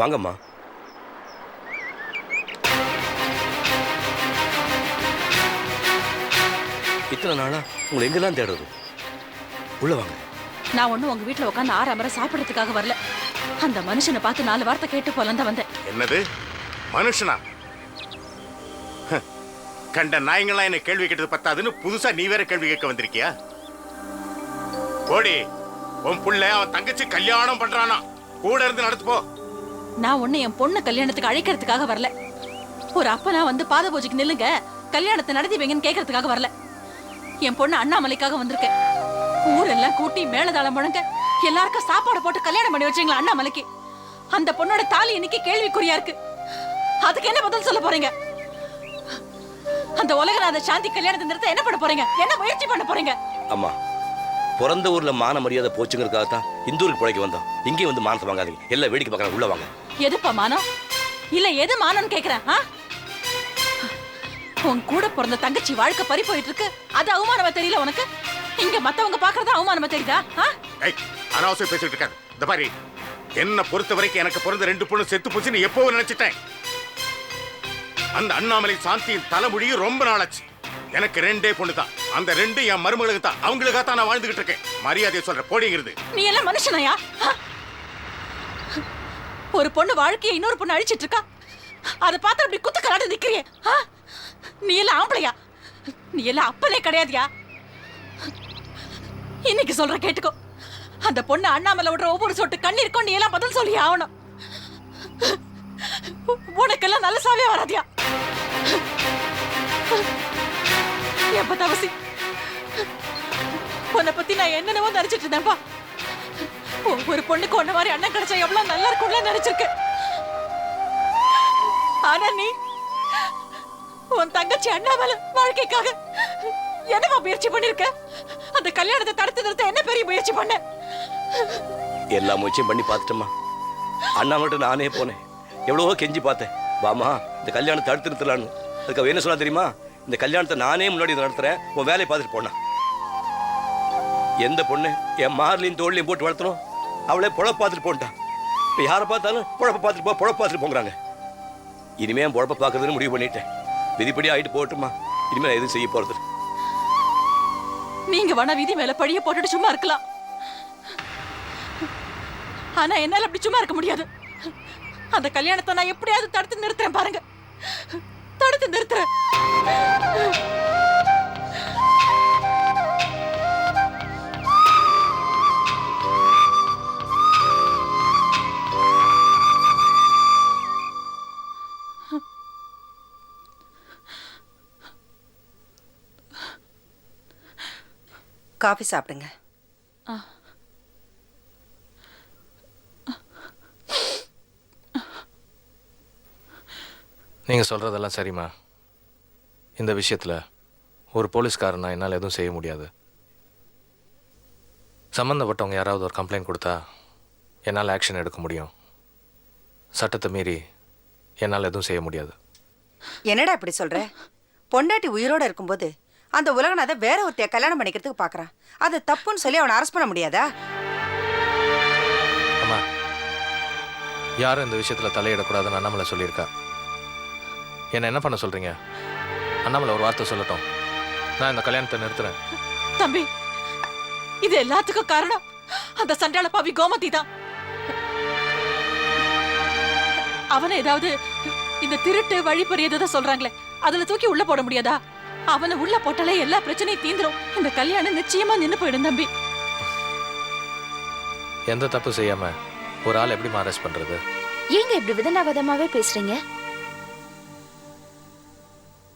வாங்கம்மா. இத்தனை நாளா உங்களை எங்கெல்லாம் தேடுறது? உள்ள வாங்க. நான் ஒன்னும் உங்க வீட்டுல உட்காந்து 6 அமர சாப்பிடறதுக்காக வரல. அந்த மனுஷனை பார்த்து 4 வார்த்தை கேட்டு போலாம் தான் வந்தேன். என்னது மனுஷனா? கண்ட நாயங்களாம் என்ன கேள்வி கேட்டது பத்தாதுன்னு புதுசா நீ வேற கேள்வி கேட்க வந்திருக்கியா? ஓடி, உன் புள்ள அவன் தங்கச்சி கல்யாணம் பண்றானா, கூட இருந்து நடத்து போ. நான் ஒண்ணு என் பொண்ணு கல்யாணத்துக்கு அழைக்கிறதுக்காக வரல. ஒரு அப்பனா வந்து பாத பூஜைக்கு நில்லுங்க, கல்யாணத்தை நடத்தி வைங்கன்னு கேட்கறதுக்காக வரல. என் பொண்ணு அண்ணாமலைக்காக வந்திருக்கேன். ஊரெல்லாம் கூட்டி மேலதாளம் முழங்க எல்லாருக்கும் சாப்பாடு போட்டு கல்யாணம் பண்ணி வச்சீங்களா அண்ணாமலைக்கு? அந்த பொண்ணோட தாலி இன்னைக்கு கேள்விக்குறியா இருக்கு. அதுக்கு என்ன பதில் சொல்ல போறீங்க? அந்த உலகநாத சாந்தி கல்யாணத்தை நிறுத்த என்ன பண்ண போறீங்க? என்ன முயற்சி பண்ண போறீங்க? அம்மா, பிறந்த ஊர்ல மான மரியாதை போச்சுங்கிறதுக்காக தான் இந்த ஊருக்கு பிழைக்க வந்தோம். இங்கேயும் வந்து மானத்தை வாங்காதீங்க. எல்லாம் வேடிக்கை பார்க்கறாங்க, உள்ள வாங்க. எதுப்பா மானம்? இல்ல எது மானம்னு கேக்குறேன். உன் கூட பிறந்த தங்கச்சி வாழ்க்கை பறி போயிட்டு இருக்கு, அது அவமானமா தெரியல உனக்கு? இங்க மத்தவங்க பாக்குறதா அவமானமா தெரியுதா? அனாவசியம் பேசிட்டு இருக்காது. இந்த பாரு, என்ன பொறுத்த வரைக்கும் எனக்கு பிறந்த 2 பொண்ணு செத்து போச்சுன்னு எப்பவும் நினைச்சிட்டேன். அந்த அண்ணாமலை சாந்தியின் தலைமுடியும் ரொம்ப நாளாச்சு. எனக்கு 2 பொண்ணு தான். அந்த 2 என் மருமகளுக்கு தான். அவங்களுக்காக தான் நான் வாழ்ந்துகிட்டு இருக்கேன். மரியாதையை சொல்ற போடிங்கிறது. நீ எல்லாம் மனுஷனாயா? ஒரு பொண்ணு வாழ்க்கையை இன்னொரு பொண்ணு அழிச்சிட்டு இருக்கா, அதை பார்த்து அப்படி குத்து கலாட்டு நிக்கிறியே. நீ எல்லாம் ஆம்பளையா? நீ எல்லாம் அப்பனே கிடையாதுயா. இன்னைக்கு சொல்ற கேட்டுக்கோ. அந்த பொண்ணு அண்ணாமலை விடுற ஒவ்வொரு சொட்டு கண்ணீருக்கும் நீ எல்லாம் பதில் சொல்லி ஆகணும். உனக்கெல்லாம் நல்ல சாவே வராதியா? எப்ப தவசி, உன்னை பத்தி நான் என்னென்னவோ நினைச்சிட்டு இருந்தேன்பா. ஒரு பொண்ணுக்கு ஒன்ன மாதிரி அண்ணன் கிடைச்சா எவ்வளவு நல்லா இருக்கும்ல நினைச்சிருக்கேன். ஆனா நீ உன் தங்கச்சி அண்ணாமலை வாழ்க்கைக்காக என்னவா முயற்சி பண்ணிருக்க? அந்த கல்யாணத்தை தடுத்து நிறுத்த என்ன பெரிய முயற்சி பண்ண? எல்லா முயற்சியும் பண்ணி பார்த்துட்டோம்மா. அண்ணாமல்கிட்ட நானே போனேன், எவ்வளவோ கெஞ்சி பார்த்தேன். வாமா, இந்த கல்யாணத்தை தடுத்து நிறுத்தலான்னு. அதுக்கு என்ன சொன்னா தெரியுமா? இந்த கல்யாணத்தை நானே முன்னாடி நடத்துறேன், உன் வேலையை பார்த்துட்டு போனா. எந்த பொண்ணு என் மார்லையும் தோல்லையும் போட்டு வளர்த்தணும், அவளே பொழப்ப பார்த்துட்டு போன்ட்டான். இப்போ யாரை பார்த்தாலும் பொழப்ப பார்த்துட்டு போங்கிறாங்க. இனிமே என் பொழப்ப பார்க்கறதுன்னு முடிவு பண்ணிட்டேன். விதிப்படி ஆயிட்டு போட்டுமா, இனிமே நான் எதுவும் செய்ய போறது. நீங்க வேணா விதி மேல படிய போட்டுட்டு சும்மா இருக்கலாம். ஆனா என்னால அப்படி சும்மா இருக்க முடியாது. அந்த கல்யாணத்தை நான் எப்படியாவது தடுத்து நிறுத்துறேன் பாருங்க. தடுத்து நிறுத்துறேன். காஃபி சாப்பிடுங்க. நீங்கள் சொல்கிறதெல்லாம் சரிம்மா. இந்த விஷயத்தில் ஒரு போலீஸ்காரனா என்னால் எதுவும் செய்ய முடியாது. சம்மந்தப்பட்டவங்க யாராவது ஒரு கம்ப்ளைண்ட் கொடுத்தா என்னால் ஆக்ஷன் எடுக்க முடியும். சட்டத்தை மீறி என்னால் எதுவும் செய்ய முடியாது. என்னடா இப்படி சொல்கிற? பொண்டாட்டி உயிரோடு இருக்கும்போது அந்த உலகநாத வேற ஒருத்தைய கல்யாணம் பண்ணிக்கிறதுக்கு பார்க்குறான். அது தப்புன்னு சொல்லி அவனை அரெஸ்ட் பண்ண முடியாதா? அம்மா, யாரும் இந்த விஷயத்தில் தலையிடக்கூடாதுன்னு அண்ணாமலை சொல்லியிருக்கா. என்ன பண்ண சொல்கிறீங்க? அண்ணாமலை ஒரு வார்த்தை சொல்லட்டும், நான் இந்த கல்யாணத்தை நிறுத்துறேன். தம்பி, இது எல்லாத்துக்கும் காரணம் அந்த சண்டாள பாவி கோமதி தான். அவனை ஏதாவது இந்த திருட்டு வழிபறியதை சொல்றாங்களே, அதுல தூக்கி உள்ள போட முடியாதா? அவனை உள்ள போட்டாலே எல்லா பிரச்சனையும் தீந்துரும். இந்த கல்யாணம் நிச்சயமா நின்னு போயிடும் தம்பி. எந்த தப்பு செய்யாம ஒரு ஆள் எப்படி அரெஸ்ட் பண்றது? ஏங்க இப்படி விதண்டாவதமாவே பேசுறீங்க?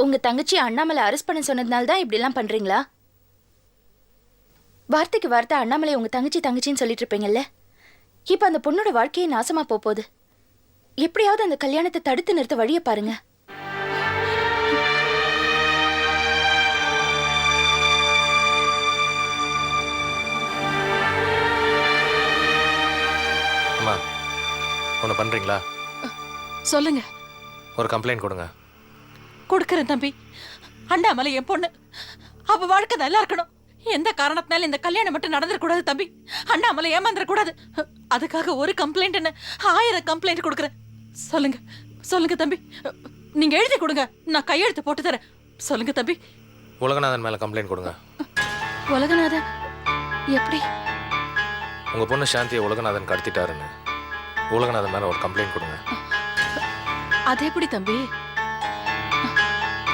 உங்க தங்கச்சி அண்ணாமலை அரெஸ்ட் பண்ண சொன்னதுனால தான் இப்படி எல்லாம் பண்றீங்களா? வார்த்தைக்கு வார்த்தை அண்ணாமலை உங்க தங்கச்சின்னு சொல்லிட்டு இருப்பீங்கல்ல. இப்ப அந்த பொண்ணோட வாழ்க்கையை நாசமா போகுது. எப்படியாவது அந்த கல்யாணத்தை தடுத்து நிறுத்த வழியை பாருங்க. அம்மா, ஒன்று பண்ணுறீங்களா? சொல்லுங்க. ஒரு கம்ப்ளைண்ட் கொடுங்க. கொடுக்கறேன் தம்பி. அண்ணாமலை என் பொண்ணு, அவ வாழ்க்கை நல்லா இருக்கணும். எந்த காரணத்தினால இந்த கல்யாணம் மட்டும் நடந்துடக்கூடாது தம்பி. அண்ணாமலை ஏமாந்துடக்கூடாது. அதுக்காக ஒரு கம்ப்ளைண்ட் என்ன 1000 கம்ப்ளைண்ட் கொடுக்குறேன். சொல்லுங்க சொல்லுங்க தம்பி, நீங்க எழுதி கொடுங்க, நான் கையெழுத்து போட்டு தரேன். சொல்லுங்க தம்பி. உலகநாதன் மேலே கம்ப்ளைண்ட் கொடுங்க. உலகநாத எப்படி? உங்கள் பொண்ணு சாந்தியை உலகநாதன் கடத்திட்டாருன்னு உலகநாதன் மேலே ஒரு கம்ப்ளைண்ட் கொடுங்க. அது எப்படி தம்பி?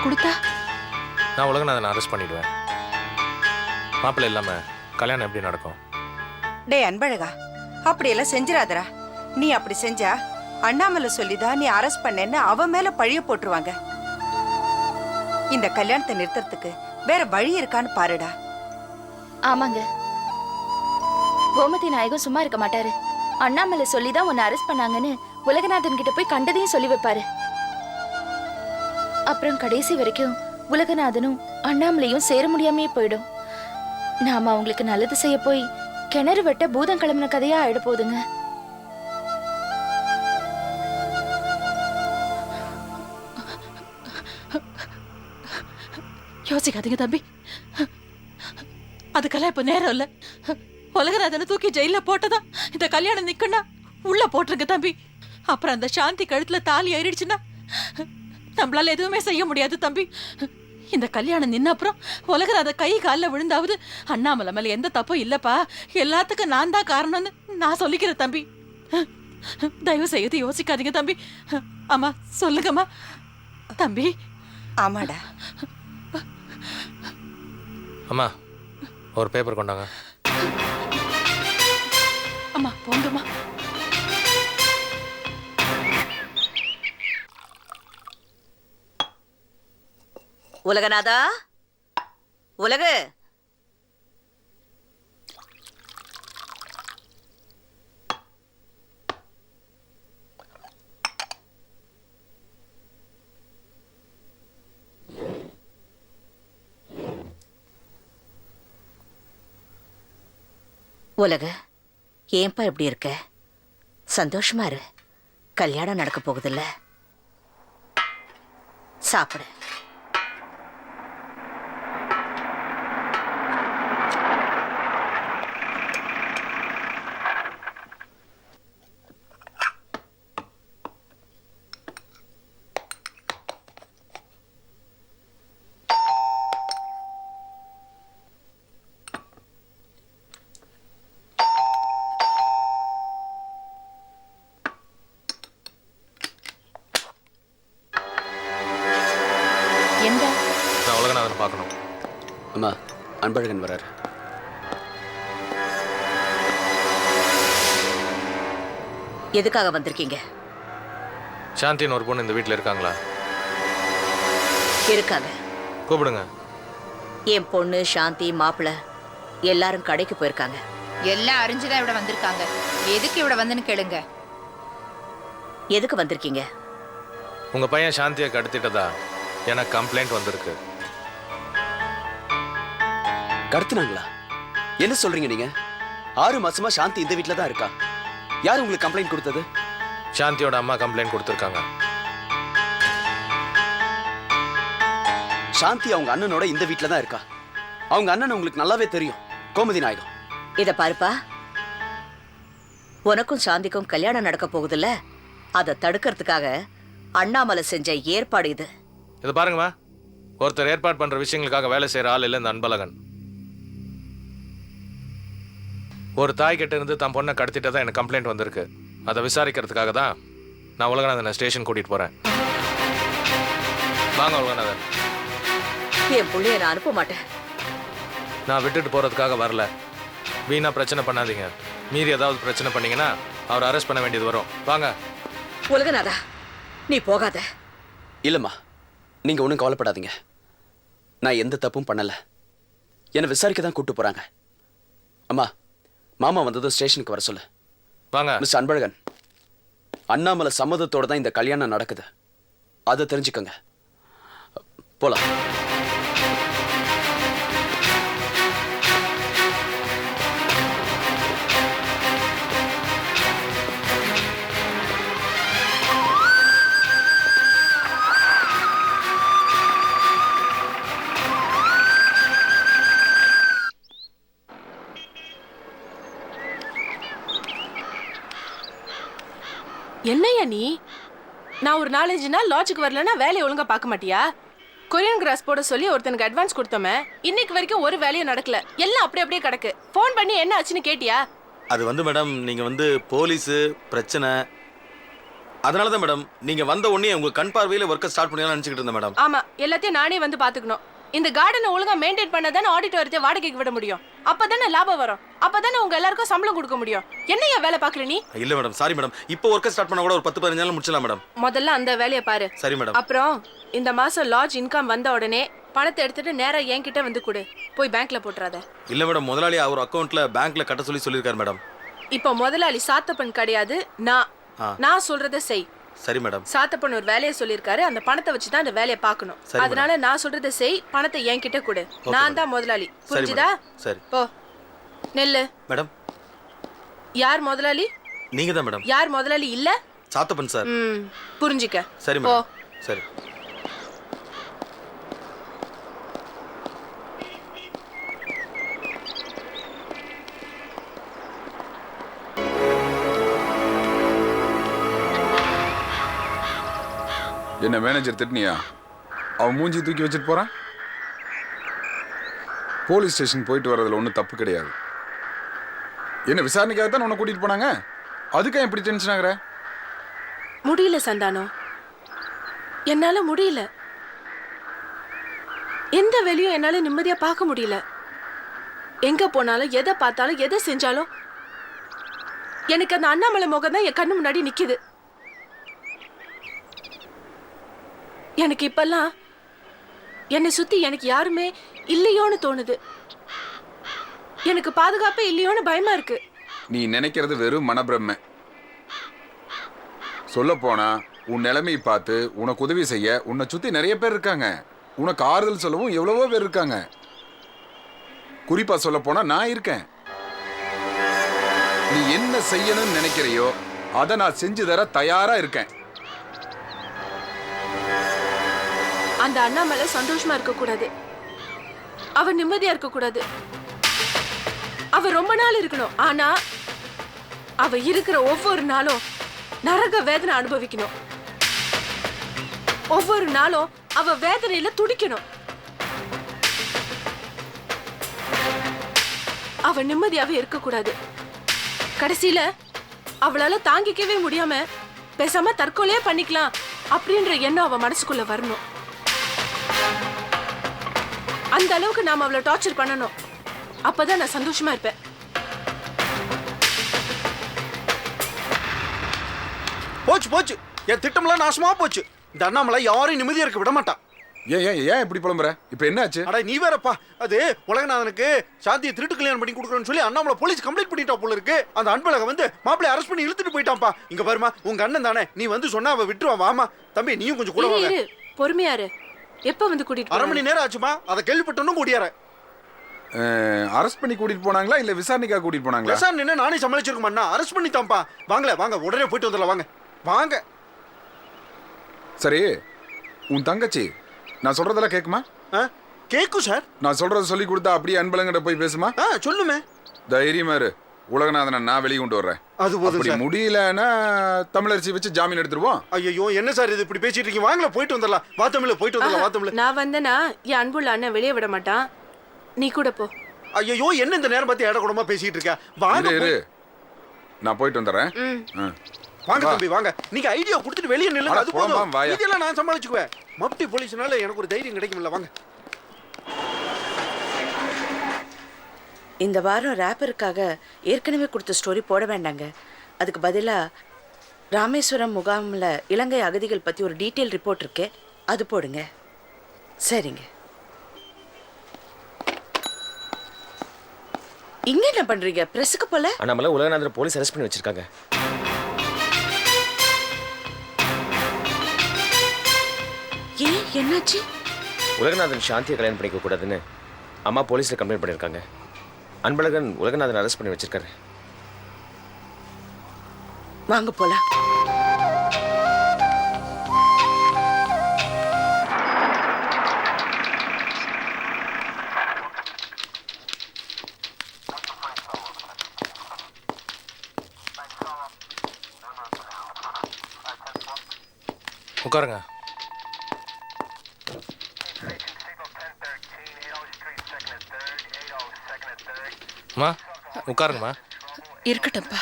கொடுத்தா நான் உலகநாதனை அரெஸ்ட் பண்ணிடுவேன். மாப்பிள்ளை இல்லாமல் கல்யாணம் எப்படி நடக்கும்? டேய் அன்பழகா, அப்படியெல்லாம் செஞ்சிடாதடா. நீ அப்படி செஞ்சா அண்ணாமலை சொல்லிதான் நீ அரெஸ்ட் பண்ணேன்னு அவன் மேல பழிய போட்டுருவாங்க. இந்த கல்யாணத்தை நிறுத்தறதுக்கு வேற வழி இருக்கான்னு பாருடா. ஆமாங்க, கோமதி நாயகம் சும்மா இருக்க மாட்டாரு. அண்ணாமலை சொல்லிதான் உன்னை அரெஸ்ட் பண்ணாங்கன்னு உலகநாதன் கிட்ட போய் கண்டதையும் சொல்லி வைப்பாரு. அப்புறம் கடைசி வரைக்கும் உலகநாதனும் அண்ணாமலையும் சேர முடியாமே போயிடும். நாம அவங்களுக்கு நல்லது செய்ய போய் கிணறு வெட்ட பூதம் கிளம்பின கதையா ஆயிட போகுதுங்க. யோசிக்காதீங்க தம்பி, அதுக்கெல்லாம் இப்ப நேரம் இல்ல. உலகநாதனை தூக்கி ஜெயில போட்டதா இந்த கல்யாணம் நிக்கணும்னா உள்ள போட்டுருங்க தம்பி. அப்புறம் அந்த சாந்தி கழுத்துல தாலி ஏறிடுச்சுன்னா நம்மளால எதுவுமே செய்ய முடியாது தம்பி. இந்த கல்யாணம் நின்ன அப்புறம் உலகநாத கை காலில் விழுந்தாவது அண்ணாமலை மேல எந்த தப்பும் இல்லப்பா, எல்லாத்துக்கும் நான் தான் காரணம்னு நான் சொல்லிக்கிறேன் தம்பி. தயவு செய்து யோசிக்காதீங்க தம்பி. அம்மா சொல்லுங்கம்மா. தம்பி. ஆமாடா. அம்மா ஒரு பேப்பர் கொண்டாங்க. அம்மா போங்கம்மா. உலகநாதா, உலகு, உலகு, ஏன்பா இப்படி இருக்க? சந்தோஷமா இரு, கல்யாணம் நடக்க போகுதுல்ல. சாப்பிடு. எங்க? நான் உலகநாதனை பார்க்கணும். அம்மா, அன்பழகன் வராரு. எதுக்காக வந்திருக்கீங்க? சாந்தின்னு ஒரு பொண்ணு இந்த வீட்டில் இருக்காங்களா? இருக்காங்க. கூப்பிடுங்க. என் பொண்ணு சாந்தி மாப்பிள்ள எல்லாரும் கடைக்கு போயிருக்காங்க. எல்லாம் அறிஞ்சுதான் இவ்வளவு வந்திருக்காங்க. எதுக்கு இவ்வளவு வந்துன்னு கேளுங்க. எதுக்கு வந்திருக்கீங்க? உங்கள் பையன் சாந்தியை கடத்திட்டதா எனக்கு கம்ப்ளைண்ட் வந்திருக்கு. கடத்துனாங்களா? என்ன சொல்றீங்க நீங்க? 6 மாசமா சாந்தி இந்த வீட்ல தான் இருக்கா. யார் உங்களுக்கு கம்ப்ளைண்ட் கொடுத்தது? சாந்தியோட அம்மா கம்ப்ளைண்ட் கொடுத்துருக்காங்க. சாந்தி அவங்க அண்ணனோட இந்த வீட்ல தான் இருக்கா. அவங்க அண்ணன் உங்களுக்கு நல்லாவே தெரியும், கோமதி நாயகம். இத பாருப்பா, உனக்கும் சாந்திக்கும் கல்யாணம் நடக்க போகுதுல்ல, அதை தடுக்கிறதுக்காக அண்ணாமலை செஞ்ச ஏற்பாடு இது. இது பாருங்கம்மா, ஒருத்தர் ஏற்பாடு பண்ற விஷயங்களுக்காக வேலை செய்யற ஆள் இல்லை இந்த அன்பழகன். ஒரு தாய் கிட்ட இருந்து தன் பொண்ணை கடத்திட்டதான் எனக்கு கம்ப்ளைண்ட் வந்திருக்கு. அதை விசாரிக்கிறதுக்காக தான் நான் உலகநாதனை ஸ்டேஷன் கூட்டிட்டு போறேன். வாங்க உலகநாதன். என் புள்ளைய நான் அனுப்ப மாட்டேன். நான் விட்டுட்டு போறதுக்காக வரல. வீணா பிரச்சனை பண்ணாதீங்க. மீறி ஏதாவது பிரச்சனை பண்ணீங்கன்னா அவர் அரெஸ்ட் பண்ண வேண்டியது வரும். வாங்க. உலகநாதா, நீ போகாத. இல்லம்மா, நீங்க ஒன்றும் கவலைப்படாதீங்க. நான் எந்த தப்பும் பண்ணல. என்னை விசாரிக்க தான் கூப்பிட்டு போறாங்க. அம்மா, மாமா வந்ததும் ஸ்டேஷனுக்கு வர சொல்லு. வாங்க. மிஸ் அன்பழகன், அண்ணாமலை சம்மதத்தோட தான் இந்த கல்யாணம் நடக்குது. அதை தெரிஞ்சுக்கோங்க. போலாம். என்னையா நீ? நான் ஒரு 4-5 நாள் லாட்ஜுக்கு வரலன்னா வேலையை ஒழுங்கா பார்க்க மாட்டியா? கொரியன் கிராஸ் போட சொல்லி ஒருத்தனுக்கு அட்வான்ஸ் கொடுத்தோமே, இன்னைக்கு வரைக்கும் ஒரு வேலையும் நடக்கல. எல்லாம் அப்படியே கிடக்கு. ஃபோன் பண்ணி என்ன ஆச்சுன்னு கேட்டியா? அது வந்து மேடம், நீங்கள் வந்து போலீஸு பிரச்சனை, அதனால தான் மேடம் நீங்கள் வந்த உடனே உங்கள் கண் பார்வையில் ஒர்க்கை ஸ்டார்ட் பண்ணி நினச்சிக்கிட்டு இருந்தேன் மேடம். ஆமா, எல்லாத்தையும் நானே வந்து பாத்துக்கணும். இந்த கார்டனை ஒழுங்கா மெயின்டைன் பண்ணதானே ஆடிட்டோரியத்தை வாடகைக்கு விட முடியும். அப்பதானே லாபம் வரும். அப்பதானே உங்க எல்லாருக்கும் சம்பளம் கொடுக்க முடியும். என்னையா வேலை பாக்குற நீ? இல்லை மேடம், சாரி மேடம். இப்போ ஒர்க்கை ஸ்டார்ட் பண்ண கூட ஒரு 10-15 நாள் முடிச்சலாம் மேடம். முதல்ல அந்த வேலையை பாரு. சரி மேடம். அப்புறம் இந்த மாசம் லாட்ஜ் இன்கம் வந்த உடனே பணத்தை எடுத்துட்டு நேரா என்கிட்ட வந்து கொடு. போய் பேங்க்ல போட்டுறாத. இல்லை மேடம், முதலாளி அவர் அக்கௌண்ட்ல பேங்க்ல கட்ட சொல்லியிருக்காரு மேடம். இப்போ முதலாளி சாத்தப்பன் கிடையாது, நான் சொல்றத செய். சரி மேடம். சாத்தப்பன் ஒரு வேலையை சொல்லியிருக்காரு. அந்த பணத்தை வச்சு தான் அந்த வேலையை பார்க்கணும். சரி அதனால நான் சொல்றத செய், பணத்தை என்கிட்ட கொடு. நான் தான் முதலாளி, புரிஞ்சுதா? சரி போ. நெல்லு. மேடம். யார் முதலாளி? நீங்க தான் மேடம். யார் முதலாளி இல்ல? சாத்தப்பன் சார். புரிஞ்சுக்க. சரி போ. மேடம். சரி. என்ன மேனேஜர் திட்டினியா? அவன் மூஞ்சி தூக்கி வச்சுட்டு போறான். போலீஸ் ஸ்டேஷன் போயிட்டு வர்றதுல ஒன்றும் தப்பு கிடையாது. என்ன விசாரணைக்காக தான் உன்னை கூட்டிட்டு போனாங்க, அதுக்காக இப்படி டென்ஷன் ஆகுற? முடியல சந்தானம், என்னால முடியல. எந்த வேலையும் என்னால நிம்மதியா பார்க்க முடியல. எங்க போனாலும் எதை பார்த்தாலும் எதை செஞ்சாலும் எனக்கு அந்த அண்ணாமலை முகம் தான் என் கண்ணு முன்னாடி நிக்குது. எனக்கு இப்பெல்லாம் என்னை சுத்தி எனக்கு யாருமே இல்லையோன்னு தோணுது. எனக்கு பாதுகாப்பே இல்லையோன்னு பயமா இருக்கு. நீ நினைக்கிறது வெறும் மனப்பிரமை. சொல்ல போனா உன் நிலைமையை பார்த்து உனக்கு உதவி செய்ய உன்னை சுத்தி நிறைய பேர் இருக்காங்க. உனக்கு ஆறுதல் சொல்லவும் எவ்வளவோ பேர் இருக்காங்க. குறிப்பா சொல்ல போனா நான் இருக்கேன். நீ என்ன செய்யணும்னு நினைக்கிறையோ அதை நான் செஞ்சு தர தயாரா இருக்கேன். அந்த அண்ணாமலை சந்தோஷமா இருக்க கூடாது, அவ நிம்மதியா இருக்க கூடாது. அவ ரொம்ப நாள் இருக்கணும். ஆனா அவ இருக்கிற ஒவ்வொரு நாளும் நரக வேதனை அனுபவிக்கணும். ஒவ்வொரு நாளும் அவ வேதனையில துடிக்கணும். அவ நிம்மதியாவே இருக்க கூடாது. கடைசியில அவளால தாங்கிக்கவே முடியாம பேசாம தற்கொலையே பண்ணிக்கலாம் அப்படின்ற எண்ணம் அவ மனசுக்குள்ள வரணும். அந்த அளவுக்கு நாம அவளை டார்ச்சர் பண்ணணும். அப்பதான் நான் சந்தோஷமா இருப்பேன். போச்சு என் திட்டம்லாம் நாசமா போச்சு. இந்த அண்ணாமலை யாரையும் நிம்மதியா இருக்க விட மாட்டான். ஏன் இப்படி புலம்புற? இப்ப என்ன ஆச்சு? அட நீ வேறப்பா. அது உலகநாதனுக்கு சாந்தியை திருட்டு கல்யாணம் பண்ணி கொடுக்குறோன்னு சொல்லி அண்ணாமலை போலீஸ் கம்ப்ளைண்ட் பண்ணிட்டா போல இருக்கு. அந்த அன்பழக வந்து மாப்பிள்ளை அரெஸ்ட் பண்ணி இழுத்துட்டு போயிட்டான்ப்பா. இங்க பாருமா, உங்க அண்ணன் தானே, நீ வந்து சொன்னா அவ விட்டுருவான். வாமா தம்பி, நீயும் கொஞ்சம் கூட வாங்க. பொறுமையாரு. எப்ப வந்து கூட்டிட்டு? 1/2 மணி நேரம் ஆச்சுமா. அதை கேள்விப்பட்டோன்னு கூட்டியார. அரெஸ்ட் பண்ணி கூட்டிட்டு போனாங்களா இல்ல விசாரணைக்காக கூட்டிட்டு போனாங்களா? விசாரணை நானே சமாளிச்சிருக்க மாட்டா. அரெஸ்ட் பண்ணிட்டான்ப்பா. வாங்க உடனே போயிட்டு வந்துடலாம். வாங்க. சரி, உன் தங்கச்சி நான் சொல்றதெல்லாம் கேக்குமா? கேக்கும் சார். நான் சொல்றத சொல்லி கொடுத்தா அப்படியே அன்பழங்கிட்ட போய் பேசுமா? சொல்லுமே. தைரியமா இரு. உலகநாதனை நான் வெளியே கொண்டு வர்றேன். அப்படி முடியலன்னா தமிழரசி வச்சு ஜாமீன் எடுத்துருவோம். ஐயோ என்ன சார் இது இப்படி பேசிட்டு இருக்கீங்க? வாங்கல போயிட்டு வந்துடலாம். வா தமிழ்ல போயிட்டு வந்துடலாம். வா தமிழ்ல. நான் வந்தேனா என் அன்புள்ள அண்ணன் வெளியே விட மாட்டான். நீ கூட போ. ஐயோ என்ன இந்த நேரம் பார்த்து ஏடக்கூடமா பேசிட்டு இருக்க? வாங்க. இரு, நான் போயிட்டு வந்துடுறேன். வாங்க தம்பி வாங்க. நீங்க ஐடியா கொடுத்துட்டு வெளியே நில்லுங்க. அது போதும். இதெல்லாம் நான் சமாளிச்சுக்குவேன். மப்டி போலீஸ்னால எனக்கு ஒரு தைரியம் கிடைக்கும்ல. வாங்க. இந்த வாரம் ரேப்பருக்காக ஏற்கனவே கொடுத்த ஸ்டோரி போட வேண்டாங்க. அதுக்கு பதிலாக ராமேஸ்வரம் முகாமில் இலங்கை அகதிகள் பற்றி ஒரு டீட்டெயில் ரிப்போர்ட் இருக்கு, அது போடுங்க. சரிங்க. இங்க என்ன பண்றீங்க? பிரஸுக்கு போல? அண்ணாமலை உலகநாதர் போலீஸ் அரெஸ்ட் பண்ணி வச்சிருக்காங்க. ஏன், என்னாச்சு? உலகநாதன் சாந்தியை கல்யாணம் பண்ணிக்க கூடாதுன்னு அம்மா போலீஸ்ல கம்ப்ளைண்ட் பண்ணியிருக்காங்க. அன்பழகன் உலகநாதன் அரெஸ்ட் பண்ணி வச்சிருக்காரு. வாங்க போலாம். உட்காருங்க. அம்மா உட்காருங்கம்மா. இருக்கட்டும்ப்பா.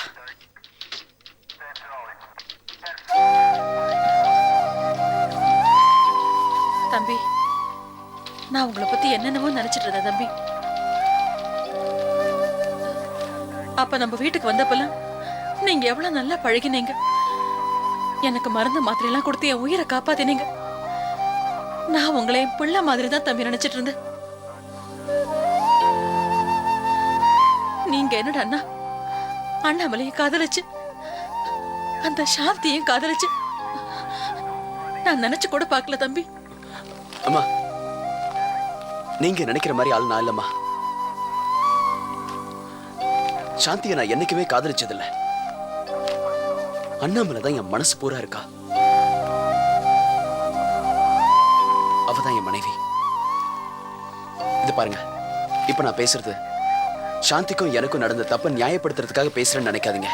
தம்பி, நான் உங்களை பத்தி என்னென்னவோ நினைச்சிட்டு இருந்தேன் தம்பி. அப்ப நம்ம வீட்டுக்கு வந்தப்பெல்லாம் நீங்க எவ்வளவு நல்லா பழகினீங்க. எனக்கு மருந்து மாத்திரை எல்லாம் கொடுத்து என் உயிரை காப்பாத்தினீங்க. நான் உங்களை என் பிள்ளை மாதிரி தான் தம்பி நினைச்சிட்டு இருந்தேன். நீங்க என்னடா அண்ணா அண்ணாமலையும் காதலிச்சு அந்த சாந்தியையும் காதலிச்சு நான் நினைச்சு கூட பார்க்கல தம்பி. அம்மா, நீங்க நினைக்கிற மாதிரி ஆள் நான் இல்லம்மா. சாந்தியை நான் என்னைக்குமே காதலிச்சதில்ல. அண்ணாமலை தான் என் மனசு பூரா இருக்கா. அவதான் என் மனைவி. இது பாருங்க, இப்ப நான் பேசுறது சாந்திக்கும் எனக்கும் நடந்த தப்ப நியாயப்படுத்துறதுக்காக பேசுறேன்னு நினைக்காதீங்க.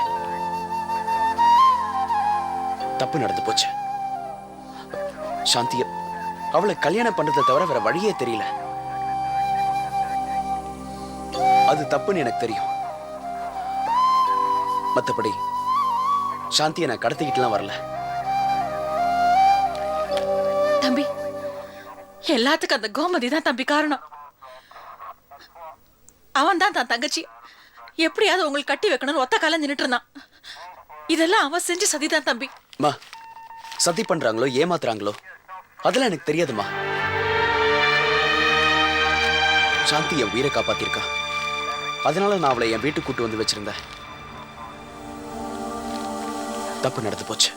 தப்பு நடந்து போச்சு. சாந்திய அவளை கல்யாணம் பண்றதை தவிர வேற வழியே தெரியல. அது தப்புன்னு எனக்கு தெரியும். மத்தபடி சாந்தியை நான் கடத்திக்கிட்டுலாம் வரல. தம்பி, எல்லாத்துக்கும் அந்த கோமதி தான் தம்பி காரணம். அவன் தான் தான் தங்கச்சி எப்படியாவது உங்களுக்கு கட்டி வைக்கணும்னு ஒத்த காலம் நின்னுட்டு இருந்தான். இதெல்லாம் அவன் செஞ்சு சதிதான் தம்பி. மா, சதி பண்றாங்களோ ஏமாத்துறாங்களோ அதெல்லாம் எனக்கு தெரியாதுமா. சாந்தி என் உயிரை காப்பாத்திருக்கா. அதனால நான் அவளை என் வீட்டுக்கு கூட்டு வந்து வச்சிருந்தேன். தப்பு நடந்து போச்சு.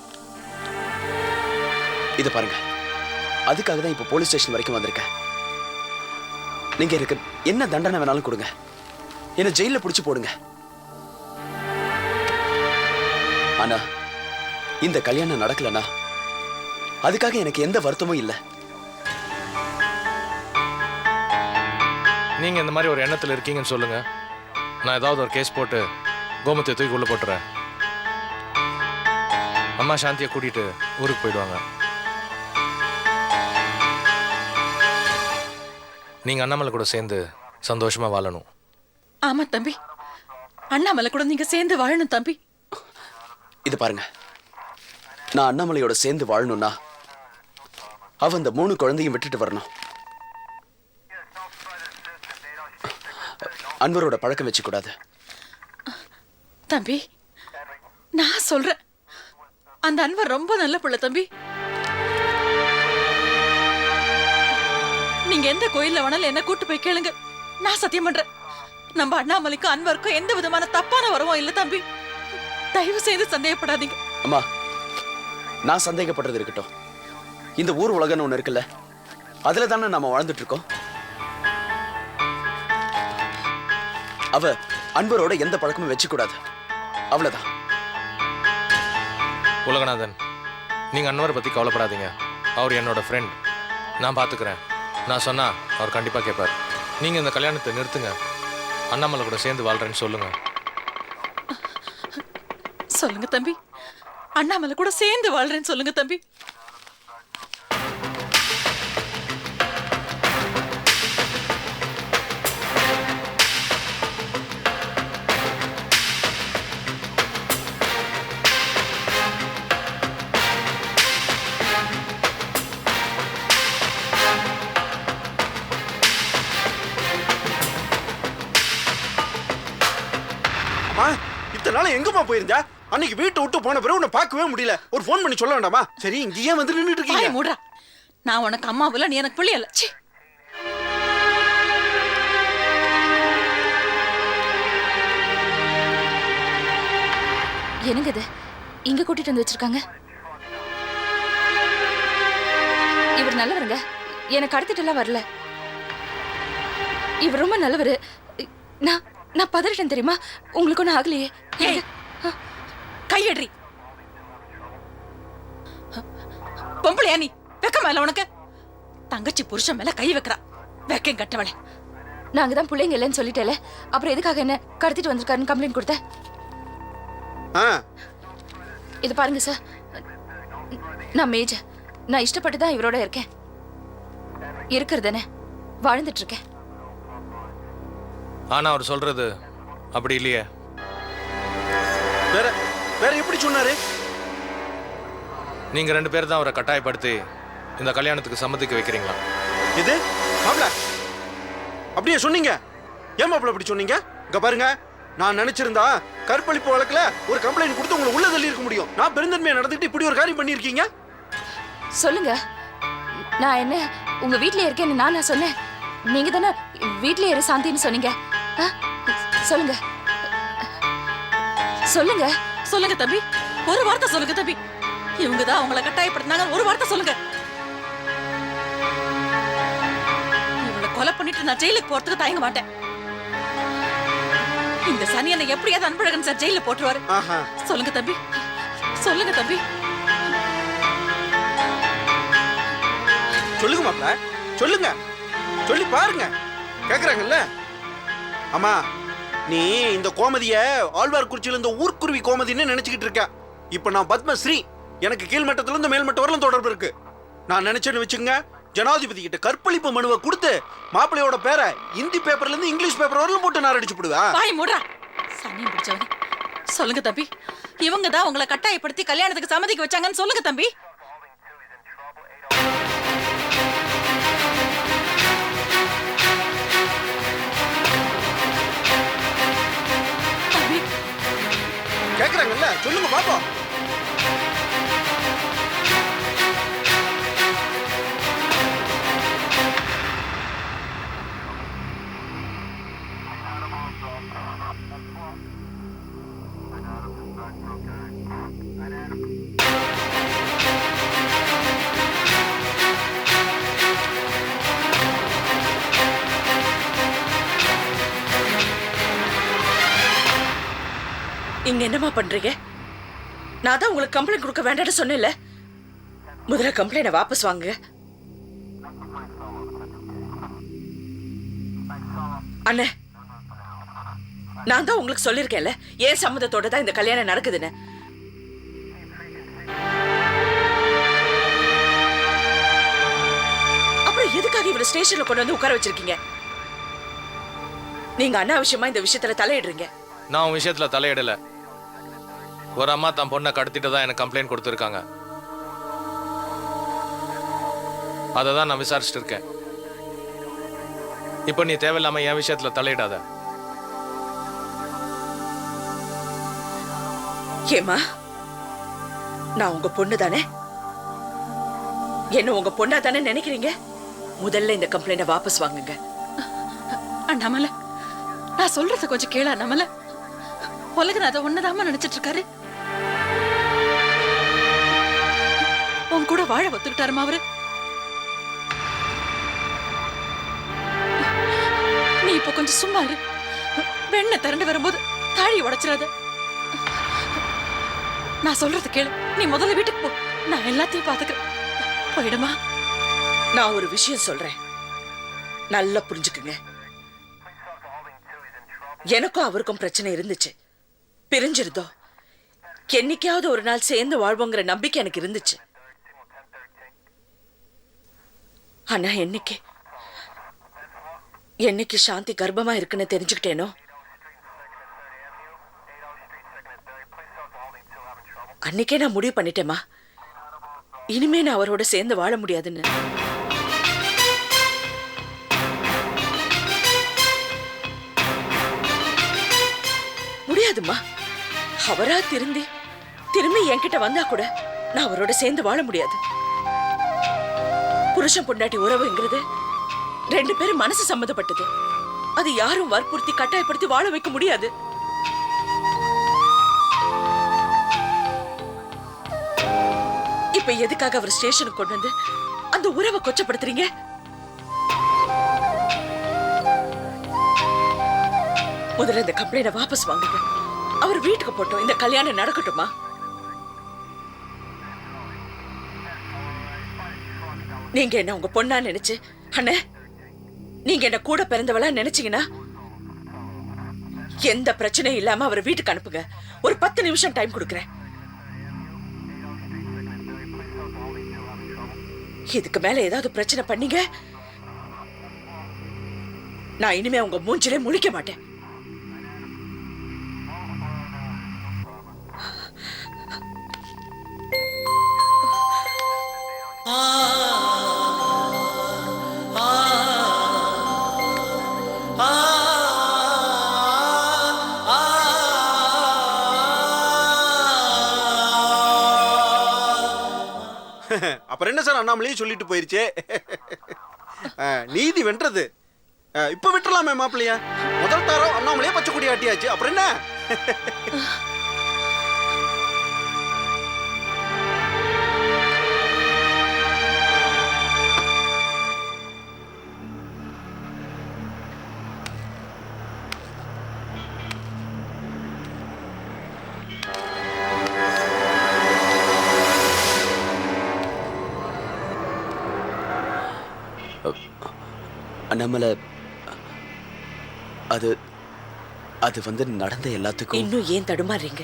இத பாருங்க, அதுக்காக தான் இப்ப போலீஸ் ஸ்டேஷன் வரைக்கும் வந்திருக்கேன். நீங்க எனக்கு என்ன தண்டனை வேணாலும் கொடுங்க, என்ன ஜெயில பிடிச்சு போடுங்க. ஆனா இந்த கல்யாணம் நடக்கலனா அதுக்காக எனக்கு எந்த வருத்தமும் இல்லை. நீங்க இந்த மாதிரி ஒரு எண்ணத்துல இருக்கீங்கன்னு சொல்லுங்க. நான் ஏதாவது ஒரு கேஸ் போட்டு கோமதியை தூக்கி உள்ள போட்டுறேன். அம்மா சாந்தியை கூட்டிட்டு ஊருக்கு போயிடுவாங்க. நீங்க அண்ணாமலை கூட சேர்ந்து சந்தோஷமா வாழணும். ஆமா தம்பி, அண்ணாமலை கூட நீங்க சேர்ந்து வாழணும் தம்பி. இது பாருங்க, நான் அண்ணாமலையோட சேர்ந்து வாழணும்னா அவன் இந்த 3 குழந்தையும் விட்டுட்டு வரணும். அன்வரோட பழக்கம் வச்சு கூடாது. தம்பி, நான் சொல்றேன், அந்த அன்வர் ரொம்ப நல்ல பிள்ளை தம்பி. நீங்க எந்த கோயில்ல வேணாலும் என்ன கூட்டு போய் கேளுங்க, நான் சத்தியம் பண்றேன். நம்ம அண்ணாமலைக்கும் அன்வருக்கும் எந்த விதமான தப்பான வரவும் இல்ல தம்பி. தயவு செய்து சந்தேகப்படாதீங்க. அம்மா, நான் சந்தேகப்படுறது இருக்கட்டும். இந்த ஊர் உலகன்னு ஒண்ணு இருக்குல்ல, அதுல தானே நாம வாழ்ந்துட்டு இருக்கோம். அவ அன்பரோட எந்த பழக்கமும் வச்சு கூடாது, அவ்வளவுதான். உலகநாதன், நீங்க அன்வரை பத்தி கவலைப்படாதீங்க. அவர் என்னோட ஃப்ரெண்ட், நான் பாத்துக்கிறேன். நான் சொன்னா அவர் கண்டிப்பா கேட்பார். நீங்க இந்த கல்யாணத்தை நிறுத்துங்க, அண்ணாமலை கூட சேர்ந்து வாழ்றேன்னு சொல்லுங்க. சொல்லுங்க தம்பி, அண்ணாமலை கூட சேர்ந்து வாழ்றேன்னு சொல்லுங்க தம்பி. இத்தனை நாள் எங்கம்மா போயிருந்தா? அன்னைக்கு வீட்டை விட்டு போன பிறகு உன்னை பார்க்கவே முடியல. ஒரு ஃபோன் பண்ணி சொல்ல வேண்டாமா? சரி, இங்கேயே வந்து நின்றுட்டு இருக்கீங்க. மூடுறா, நான் உனக்கு அம்மாவுல, நீ எனக்கு பிள்ளையல. என்னங்க இது இங்க கூட்டிட்டு வந்து வச்சிருக்காங்க? இவர் நல்லவருங்க, எனக்கு கடத்திட்டு எல்லாம் வரல. இவர் ரொம்ப நல்லவரு. நான் பதறிட்டேன் தெரியுமா? உங்களுக்கு ஒன்றும் ஆகலையே. கையடி பொம்பளையா நீ? வெக்கமா இல்ல உனக்கு? தங்கச்சி புருஷன் மேல கை வைக்கிறா, வெக்கம் கட்டவளே. நாங்க தான் பிள்ளைங்க இல்லைன்னு சொல்லிட்டேல, அப்புறம் எதுக்காக என்ன கடத்திட்டு வந்திருக்காருன்னு கம்ப்ளைண்ட் கொடுத்த? இது பாருங்க சார், நான் மேஜர். நான் இஷ்டப்பட்டு தான் இவரோட இருக்கேன். இருக்கிறதுனே வாழ்ந்துட்டு இருக்கேன். ஆனா அவர் சொல்றது அப்படி இல்லையே. வேற வேற எப்படி சொன்னாரு? நீங்க 2 பேர் தான் அவரை கட்டாயப்படுத்தி இந்த கல்யாணத்துக்கு சம்மதிக்க வைக்கிறீங்களா? இது மாப்ள அப்படியே சொன்னீங்க? ஏன் மாப்ள அப்படி சொன்னீங்க? இங்க பாருங்க, நான் நினைச்சிருந்தா கற்பழிப்பு வழக்குல ஒரு கம்ப்ளைண்ட் கொடுத்து உங்களை உள்ள தள்ளி இருக்க முடியும். நான் பெருந்தன்மையா நடந்துட்டு இப்படி ஒரு காரியம் பண்ணியிருக்கீங்க. சொல்லுங்க, நான் என்ன உங்க வீட்லயே இருக்கேன்னு நான் சொன்னேன்? நீங்க தானே வீட்லயே இரு சாந்தின்னு சொன்னீங்க. சொல்லுங்க சொல்லுங்க சொல்லுங்க தம்பி, ஒரு வார்த்தை சொல்லுங்க தம்பி. இவங்க தான் உங்களை கட்டாயப்படுத்தினாங்க, ஒரு வார்த்தை சொல்லுங்க. இவங்களை கொலை பண்ணிட்டு நான் ஜெயிலுக்கு போறதுக்கு தயங்க மாட்டேன். இந்த சனியனை எப்படியாவது அன்பழகன் சார் ஜெயில போட்டுருவாரு. சொல்லுங்க தம்பி, சொல்லுங்க தம்பி. சொல்லுங்க மாப்ள, சொல்லுங்க, சொல்லி பாருங்க. கேக்குறாங்கல்ல? அம்மா, நீ இந்த கோமதிய ஆழ்வார்குறிச்சியில இந்த ஊர்க்குருவி கோமதின்னு நினைச்சுக்கிட்டு இருக்க. இப்ப நான் பத்மஸ்ரீ. எனக்கு கீழ்மட்டத்துல இருந்து மேல்மட்டம் வரலும் தொடர்பு இருக்கு. நான் நினைச்சேன்னு வச்சுங்க, ஜனாதிபதி கிட்ட கற்பழிப்பு மனுவை கொடுத்து மாப்பிள்ளையோட பேரை இந்தி பேப்பர்ல இருந்து இங்கிலீஷ் பேப்பர் வரலும் போட்டு நான் அடிச்சு போடுவேன். வாய் மூடுறா, சனியம் பிடிச்சவனே. சொல்லுங்க தம்பி, இவங்க தான் உங்களை கட்டாயப்படுத்தி கல்யாணத்துக்கு சம்மதிக்க வச்சாங்கன்னு சொல்லுங்க தம்பி. கேக்குறாங்கல்ல, சொல்லுங்க பாப்போம். இங்க என்னமா பண்றீங்க? நான் தான் உங்களுக்கு கம்ப்ளைண்ட் கொடுக்க வேண்டாம்னு சொன்னேன்ல. முதல்ல கம்ப்ளைண்ட வாபஸ் வாங்குங்க. அண்ணே, நான் தான் உங்களுக்கு சொல்லிருக்கேன்ல, ஏன் சம்மதத்தோட தான் இந்த கல்யாணம் நடக்குதுன்னு. அப்புறம் எதுக்காக இவரை ஸ்டேஷன்ல கொண்டு வந்து உட்கார வச்சிருக்கீங்க? நீங்க அனாவசியமா இந்த விஷயத்துல தலையிடுறீங்க. நான் உன் விஷயத்துல தலையிடல. ஒரு அம்மா தன் பொண்ணை கடத்திட்டு தான் எனக்கு கம்ப்ளைண்ட் கொடுத்துருக்காங்க. அதை தான் நான் விசாரிச்சுட்டு இருக்கேன். இப்போ நீ தேவையில்லாம என் விஷயத்துல தலையிடாத. ஏமா, நான் உங்க பொண்ணு தானே? என்ன உங்க பொண்ணா தானே நினைக்கிறீங்க? முதல்ல இந்த கம்ப்ளைண்ட வாபஸ் வாங்குங்க. அண்ணாமலை, நான் சொல்றத கொஞ்சம் கேள. அண்ணாமலை, உலகன் அதை ஒண்ணுதாம நினைச்சிட்டு இருக்காரு. உன் கூட வாழ ஒத்துக்கிட்டாருமா அவரு? நீ இப்ப கொஞ்சம் சும்மா இரு. வெண்ணெய் திரண்டு வரும்போது தாழி உடைச்சிடாத. நான் சொல்றது கேளு. நீ முதல்ல வீட்டுக்கு போ, நான் எல்லாத்தையும் பாத்துக்கிறேன். போயிடுமா? நான் ஒரு விஷயம் சொல்றேன், நல்லா புரிஞ்சுக்குங்க. எனக்கும் அவருக்கும் பிரச்சனை இருந்துச்சு, பிரிஞ்சிருந்தோம். என்னைக்காவது ஒரு நாள் சேர்ந்து வாழ்வோங்கிற நம்பிக்கை எனக்கு இருந்துச்சு. ஆனா என்னைக்கு சாந்தி கர்ப்பமா இருக்குன்னு தெரிஞ்சுக்கிட்டேனோ, அன்னைக்கே நான் முடிவு பண்ணிட்டேமா, இனிமே நான் அவரோட சேர்ந்து வாழ முடியாதுன்னு. முடியாதுமா. அவரா திரும்பி என்கிட்ட வந்தா கூட நான் அவரோட சேர்ந்து வாழ முடியாது. புருஷன் பொண்டாட்டி உறவுங்கிறது 2 பேரும் மனசு சம்மந்தப்பட்டது. அது யாரும் வற்புறுத்தி கட்டாயப்படுத்தி வாழ வைக்க முடியாது. இப்ப எதுக்காக அவர் ஸ்டேஷனுக்கு கொண்டு வந்து அந்த உறவை கொச்சப்படுத்துறீங்க? முதல்ல இந்த கம்ப்ளைண்ட வாபஸ் வாங்குங்க. அவர் வீட்டுக்கு போட்டோம், இந்த கல்யாணம் நடக்கட்டுமா? நீங்க என்ன உங்க பொண்ணா நினைச்சு, அண்ணே, நீங்க என்ன கூட பிறந்தவளா நினைச்சீங்கன்னா எந்த பிரச்சனையும் இல்லாம அவரை வீட்டுக்கு அனுப்புங்க. ஒரு 10 நிமிஷம் டைம் கொடுக்குறேன். இதுக்கு மேல ஏதாவது பிரச்சனை பண்ணீங்க, நான் இனிமே உங்க மூஞ்சிலே முழிக்க மாட்டேன். அப்புறம் என்ன சார், அண்ணாமலையே சொல்லிட்டு போயிருச்சே. நீதி வென்றது. இப்ப விட்டுலாமே மாப்பிள்ளைய. முதல் தாரம் அண்ணாமலையே பச்சை கொடி ஆட்டியாச்சு, அப்புறம் என்ன? அண்ணாமலை, அது அது வந்து நடந்த எல்லாத்துக்கும் இன்னும் ஏன் தடுமாறீங்க?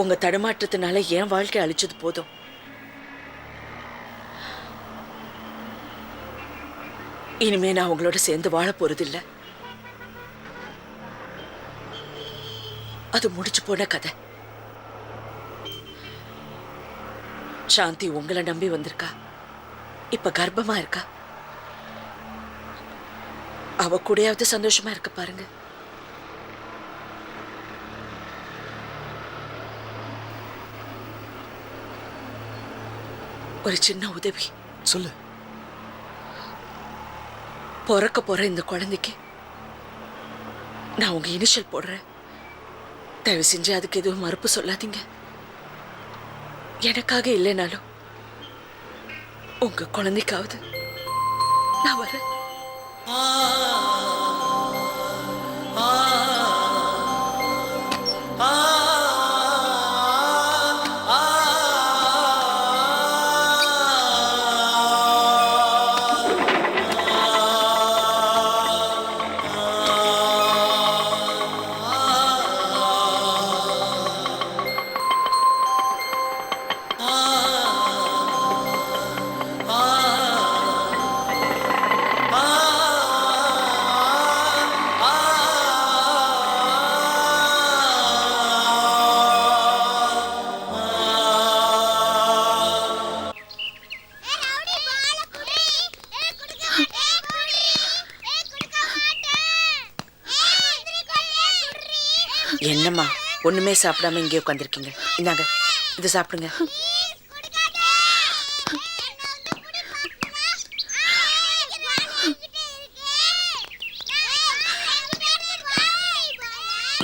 உங்க தடுமாற்றத்தினால என் வாழ்க்கை அழிச்சது போதும். இனிமே நான் உங்களோட சேர்ந்து வாழ போறதில்லை. அது முடிச்சு போன கதை. சாந்தி உங்களை நம்பி வந்திருக்கா. இப்ப கர்ப்பமா இருக்கா. அவ கூடயாவது சந்தோஷமா இருக்க பாருங்க. ஒரு சின்ன உதவி சொல்லு. பிறக்க போற இந்த குழந்தைக்கு நான் உங்க இனிஷியல் போடுறேன். தயவு செஞ்சு அதுக்கு எதுவும் மறுப்பு சொல்லாதீங்க. எனக்காக இல்லைனாலும் உங்க குழந்தைக்காவது நான் வரேன். என்னம்மா ஒண்ணுமே சாப்பிடாம இங்கே உட்காந்துருக்கீங்க? இந்தாங்க, இது சாப்பிடுங்க.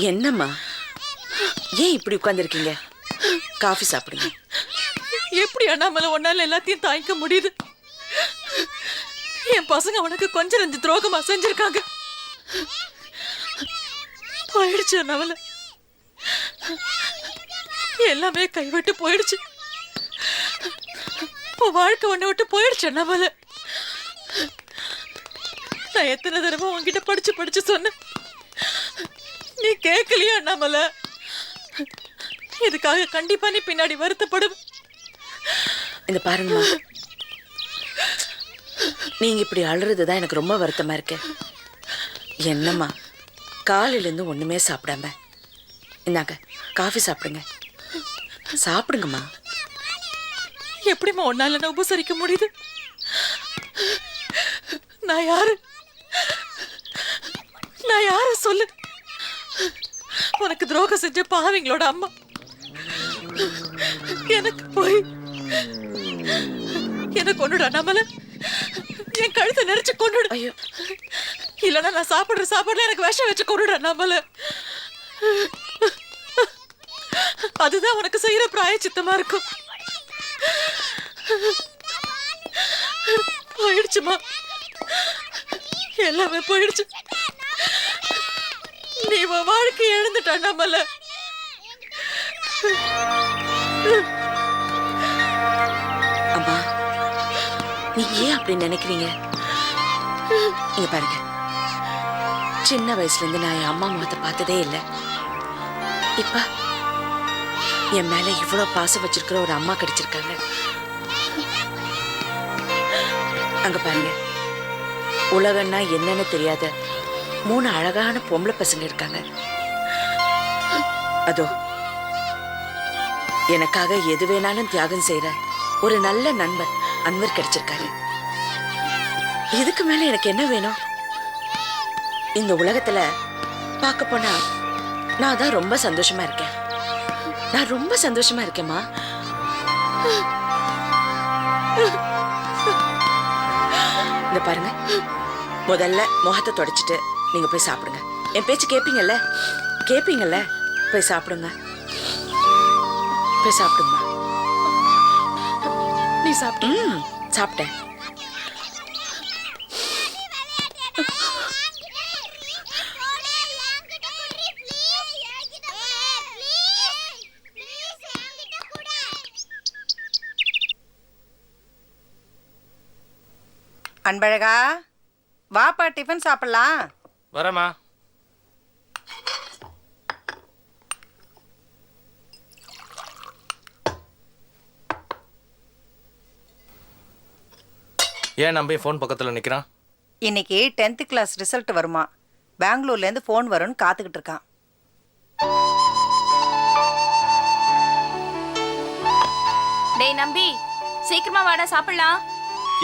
என்னம்மா ஏன் இப்படி உட்காந்துருக்கீங்க? காஃபி சாப்பிடுங்க. எப்படி அண்ணாமலை ஒன்னால எல்லாத்தையும் தாங்கிக்க முடியுது? என் பசங்க உனக்கு கொஞ்சம் நஞ்சு துரோகமா செஞ்சிருக்காங்க. போயிடுச்சு அண்ணாமலை, எல்லாமே கைவிட்டு போயிடுச்சு. வாழ்க்கை ஒண்ணு விட்டு போயிடுச்சு அண்ணாமலை. நான் எத்தனை தடவை உன்கிட்ட படிச்சு படிச்சு சொன்னேன், நீ கேட்கலையா அண்ணாமலை? இதுக்காக கண்டிப்பா நீ பின்னாடி வருத்தப்படும். இந்த பாருங்கம்மா, நீங்க இப்படி அழுறதுதான் எனக்கு ரொம்ப வருத்தமா இருக்கு. என்னம்மா காலையில இருந்து ஒண்ணுமே சாப்பிடாம, இந்தாங்க காஃபி சாப்பிடுங்க. சாப்பிடுங்கம்மா. எப்படிமா ஒன்னால நான் உபசரிக்க முடியுது? நான் யாரு? நான் யாரு சொல்லு? உனக்கு துரோகம் செஞ்ச பாவிங்களோட அம்மா. எனக்கு போய் எனக்கு கொண்டுடு அண்ணாமலை. என் கழுத்தை நெரிச்சு கொண்டுடு. ஐயோ, இல்லைன்னா நான் சாப்பிடுற சாப்பாடுல எனக்கு விஷம் வச்சு கொண்டுடு அண்ணாமலை. அதுதான் உனக்கு செய்யற பிராயச்சித்தமா இருக்கும். போயிடுச்சுமா, எல்லாமே போயிடுச்சு. நீ உன் வாழ்க்கையை எழுந்துட்ட அண்ணாமலை. அம்மா, நீங்க ஏன் அப்படி நினைக்கிறீங்க? இங்க பாருங்க, சின்ன வயசுல இருந்து நான் என் அம்மா முகத்தை பார்த்ததே இல்லை. இப்ப என் மேல இவ்வளவு பாசம் வச்சிருக்கிற ஒரு அம்மா கிடைச்சிருக்காங்க. அங்க பாருங்க, உலகன்னா என்னன்னு தெரியாத 3 அழகான பொம்பளை பசங்க இருக்காங்க. அதோ எனக்காக எது வேணாலும் தியாகம் செய்யற ஒரு நல்ல நண்பர் அன்வர் கிடைச்சிருக்காரு. இதுக்கு மேல எனக்கு என்ன வேணும்? இந்த உலகத்துல பார்க்க போனா நான் தான் ரொம்ப சந்தோஷமா இருக்கேன். நான் ரொம்ப சந்தோஷமா இருக்கேம்மா. இந்த பாருங்க, முதல்ல முகத்தை தொடச்சிட்டு நீங்க போய் சாப்பிடுங்க. என் பேச்சு கேப்பீங்கல்ல? கேப்பீங்கல்ல? போய் சாப்பிடுங்க. போய் சாப்பிடுங்க. நீ சாப்பிட்டு சாப்பிட்டேன். அன்பழகா, வாப்பா டிஃபன் சாப்பிடலாம். வரேம்மா. ஏன் நம்பி ஃபோன் பக்கத்தில் நிற்கிறான்? இன்னைக்கு 10th கிளாஸ் ரிசல்ட் வருமா, பெங்களூர்லேருந்து ஃபோன் வரும்னு காத்துக்கிட்டு இருக்கான். டேய் நம்பி, சீக்கிரமா வாடா சாப்பிடலாம்.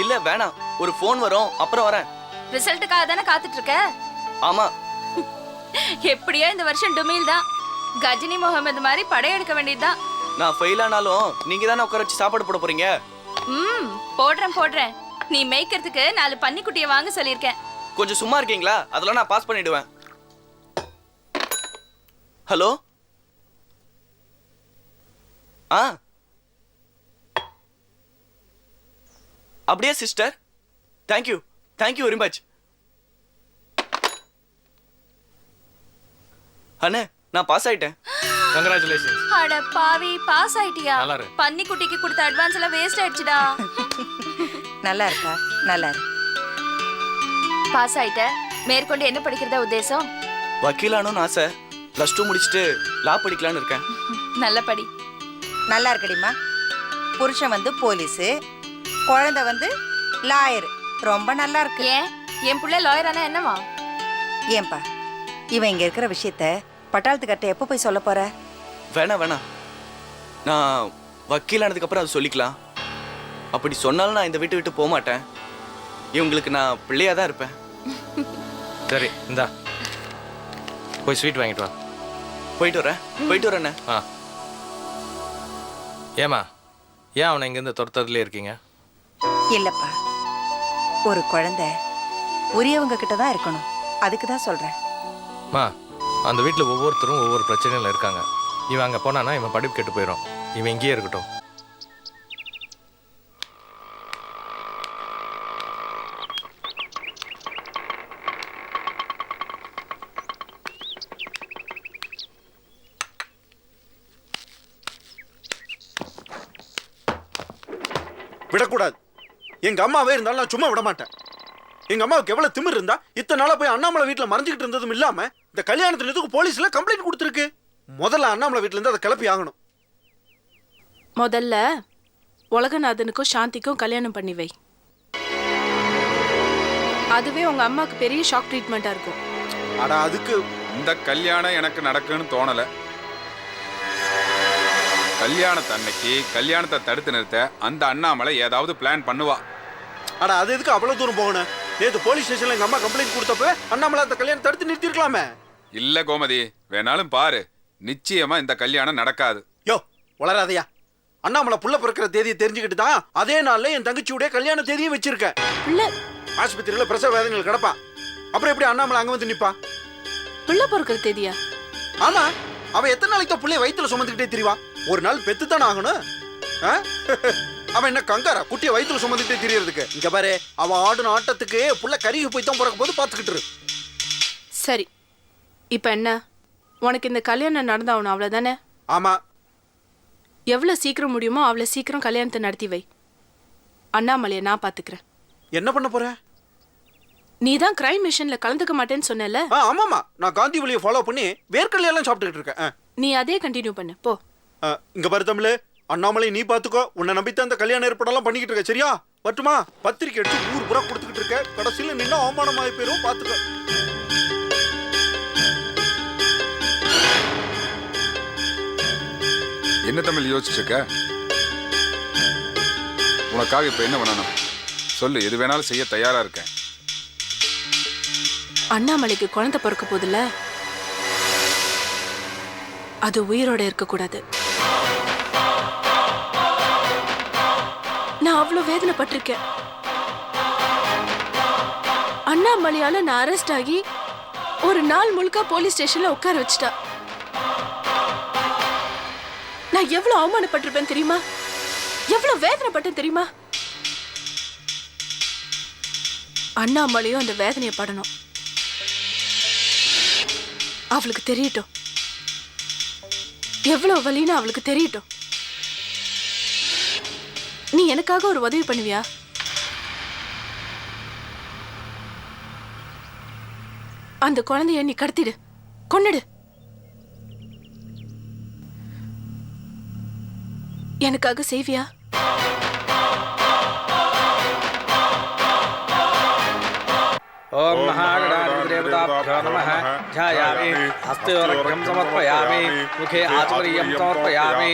இல்ல வேணாம், ஒரு ஃபோன் வரும், அப்புறம் வரேன். ரிசல்ட்டுக்காக தானே காத்துட்டு இருக்க? ஆமா. எப்படியோ இந்த வருஷம் டுமீல் தான். கஜினி முகமது மாதிரி படையெடுக்க வேண்டியதுதான். நான் ஃபெயில் ஆனாலும் நீங்க தானே உட்கார வச்சு சாப்பாடு போட போறீங்க. போடுறேன். நீ மேய்க்கிறதுக்கு 4 பன்னிக்குட்டியை வாங்க சொல்லியிருக்கேன். கொஞ்சம் சும்மா இருக்கீங்களா? அதெல்லாம் நான் பாஸ் பண்ணிடுவேன். ஹலோ. அப்படியே சிஸ்டர். Thank you very much. அண்ணே, நான் பாஸ் ஆயிட்டேன். கங்க்ராச்சுலேஷன்ஸ். அட பாவி, பாஸ் ஆயிட்டியா? நல்லா இரு. பன்னிக்குட்டிக்கு கொடுத்த அட்வான்ஸ் எல்லாம் வேஸ்ட் ஆயிடுச்சுடா. நல்லா இருக்கா? நல்லா இருக்கு. பாஸ் ஆயிட்ட. மேற்கொண்டு என்ன படிக்கிறதா உத்தேசம்? வக்கீலானும் ஆசை. +2 முடிச்சுட்டு லா படிக்கலான்னு இருக்கேன். நல்ல படி. நல்லா இருக்கடிம்மா. புருஷன் வந்து போலீஸு, குழந்தை வந்து லாயர். ரொம்ப நல்லா இருக்கு. ஏன் என் புள்ள லாயர் ஆனா என்னவா? ஏன்பா, இவன் இங்க இருக்கிற விஷயத்த பட்டாளத்துக்கிட்ட எப்போ போய் சொல்ல போற? வேணாம், நான் வக்கீலானதுக்கு அப்புறம் அது சொல்லிக்கலாம். அப்படி சொன்னாலும் நான் இந்த வீட்டை விட்டு போக மாட்டேன். இவங்களுக்கு நான் பிள்ளையா தான் இருப்பேன். சரி, இந்தா போய் ஸ்வீட் வாங்கிட்டு வா. போயிட்டு வரேன். ஏமா, ஏன் அவனை இங்கேருந்து துரத்துறதுலே இருக்கீங்க? இல்லப்பா, ஒரு குழந்தை உரியவங்க கிட்ட தான் இருக்கணும், அதுக்கு தான் சொல்றேன். மா, அந்த வீட்டில் ஒவ்வொருத்தரும் ஒவ்வொரு பிரச்சனையில் இருக்காங்க. இவன் அங்கே போனான்னா இவன் படிப்பு கெட்டு போயிடும். இவன் இங்கேயே இருக்கட்டும். விடக்கூடாது. எங்க அம்மாவே இருந்தாலும் நான் சும்மா விட மாட்டேன். எங்க அம்மாவுக்கு எவ்வளவு திமிர் இருந்தா இத்தனை நாளா போய் அண்ணாமலை வீட்டுல மறைஞ்சிக்கிட்டு இருந்ததும் இல்லாம இந்த கல்யாணத்துல எதுக்கு போலீஸ்ல கம்ப்ளைண்ட் கொடுத்துருக்கு. முதல்ல அண்ணாமலை வீட்டுல இருந்து அதை கிளப்பி ஆகணும். முதல்ல உலகநாதனுக்கும் சாந்திக்கும் கல்யாணம் பண்ணி வை. அதுவே உங்க அம்மாக்கு பெரிய ஷாக் ட்ரீட்மெண்டா இருக்கும். அட, அதுக்கு இந்த கல்யாணம் எனக்கு நடக்குன்னு தோணல. கல்யாணத்தை அன்னைக்கு கல்யாணத்தை தடுத்து நிறுத்த அந்த அண்ணாமலை ஏதாவது பிளான் பண்ணுவா. அட, அது எதுக்கு அவ்வளவு தூரம் போகணும்? நேத்து போலீஸ் ஸ்டேஷன்ல எங்க அம்மா கம்ப்ளைண்ட் கொடுத்தப்ப அண்ணாமலை அந்த கல்யாணம் தடுத்து நிறுத்தி இருக்கலாமே. இல்ல கோமதி, வேணாலும் பாரு, நிச்சயமா இந்த கல்யாணம் நடக்காது. யோ, வளராதையா. அண்ணாமலை புள்ள பிறக்கிற தேதியை தெரிஞ்சுக்கிட்டு தான் அதே நாள்ல என் தங்கச்சியுடைய கல்யாண தேதியும் வச்சிருக்கேன். ஆஸ்பத்திரியில பிரசவ வேதனைகள் கிடப்பா. அப்புறம் எப்படி அண்ணாமலை அங்க வந்து நிப்பா? பிள்ளை பிறக்கிற தேதியா? ஆமா, அவ எத்தனை நாளைக்கு தான் பிள்ளைய வயித்துல சுமந்துக்கிட்டே திரிவா? ஒரு நாள் பெத்து தானே ஆகணும். அவன் என்ன கங்காரா குட்டிய வயித்துல சுமந்துக்கிட்டே திரியறதுக்கு? இங்க பாரு, அவன் ஆடுன ஆட்டத்துக்கு புள்ள கருகி போய் தான் பிறக்க போது பாத்துக்கிட்டு இரு. சரி, இப்ப என்ன? உனக்கு இந்த கல்யாணம் நடந்தாகணும், அவ்வளவுதானே? ஆமா. எவ்வளவு சீக்கிரம் முடியுமோ அவ்வளவு சீக்கிரம் கல்யாணத்தை நடத்தி வை. அண்ணாமலையை நான் பாத்துக்கிறேன். என்ன பண்ண போற? நீ தான் கிரைம் மிஷன்ல கலந்துக்க மாட்டேன்னு சொன்னல? ஆமாமா, நான் காந்தி வழியை ஃபாலோ பண்ணி வேர்க்கல்ல எல்லாம் சாப்பிட்டுக்கிட்டு இருக்கேன். நீ அதே கண்டினியூ பண்ணு போ. இங்க பாரு தமிழ், அண்ணாமலை நீ பாத்துக்கோ. உன்னை நம்பித்தான் அந்த கல்யாண ஏற்பாடெல்லாம் பண்ணிக்கிட்டு இருக்க, சரியா? பட்டுமா பத்திரிக்கை அடிச்சு ஊர் புறா கொடுத்துக்கிட்டு இருக்க கடைசியில் நின்று அவமானமாகி போயிரும் பார்த்துக்க. என்ன தமிழ் யோசிச்சுட்டு இருக்க? உனக்காக இப்ப என்ன பண்ணணும் சொல்லு, எது வேணாலும் செய்ய தயாரா இருக்கேன். அண்ணாமலைக்கு குழந்தை பிறக்க போதில்ல, அது உயிரோட இருக்கக்கூடாது. நான் அவ்வளவு வேதனைப்பட்டிருக்கேன். அண்ணாமலையால நான் அரெஸ்ட் ஆகி ஒரு நாள் முழுக்க போலீஸ் ஸ்டேஷன்ல உட்கார வச்சுட்டா. நான் எவ்வளவு அவமானப்பட்டிருப்பேன் தெரியுமா? எவ்வளவு வேதனைப்பட்டேன் தெரியுமா? அண்ணாமலையும் அந்த வேதனையை படணும். அவளுக்கு தெரியட்டும், எவ்வளவு வலின்னு அவளுக்கு தெரியட்டும். நீ எனக்காக ஒரு உதவி பண்ணுவியா? அந்த குழந்தைய நீ கடத்திடு, கொன்னுடு. எனக்காக செய்வியா? ओम महागणाधिदेवताभ्यो नमः। ध्यायामि हस्तयोरर्घ्यं समर्पयामि, मुखे आचमनीयं समर्पयामि,